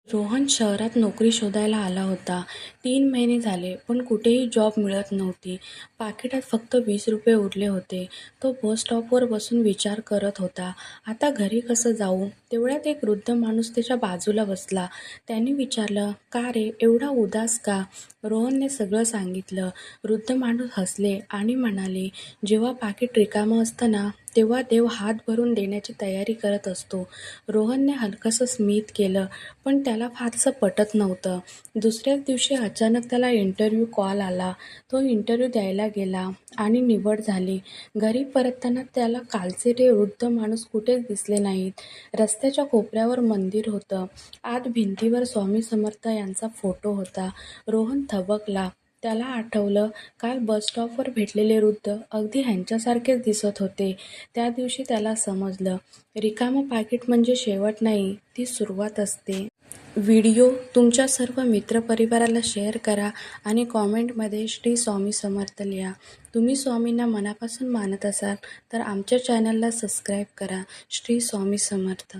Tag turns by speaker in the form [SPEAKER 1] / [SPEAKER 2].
[SPEAKER 1] रोहन शहरात नोकरी शोधायला आला होता. 3 महिने झाले, पण कुठेही जॉब मिळत नव्हती. पाकिटात फक्त 20 रुपये उरले होते. तो बस स्टॉपवर बसून विचार करत होता, आता घरी कसं जाऊ? तेवढ्यात एक वृद्ध माणूस त्याच्या बाजूला बसला. त्याने विचारलं, का रे, एवढा उदास का? रोहनने सगळं सांगितलं. वृद्ध माणूस हसले आणि म्हणाले, जेव्हा पाकिट रिकामं असतं ना, तेव्हा देव हात भरून देण्याची तयारी करत असतो. रोहनने हलकंसं स्मित केलं, पण त्याला फारसं पटत नव्हतं. दुसऱ्याच दिवशी अचानक त्याला इंटरव्ह्यू कॉल आला. तो इंटरव्ह्यू द्यायला गेला आणि निवड झाली. घरी परतताना त्याला कालचे ते वृद्ध माणूस कुठेच दिसले नाहीत. रस्त्याच्या कोपऱ्यावर मंदिर होतं. आत भिंतीवर स्वामी समर्थ यांचा फोटो होता. रोहन थबकला. त्याला आठवलं, काल बस स्टॉपवर भेटलेले वृद्ध अगदी ह्यांच्यासारखेच दिसत होते. त्या दिवशी त्याला समजलं, रिकामं पाकीट म्हणजे शेवट नाही, ती सुरुवात असते. व्हिडिओ तुमच्या सर्व मित्रपरिवाराला शेअर करा आणि कॉमेंटमध्ये श्री स्वामी समर्थ लिहा. तुम्ही स्वामींना मनापासून मानत असाल तर आमच्या चॅनलला सबस्क्राईब करा. श्री स्वामी समर्थ.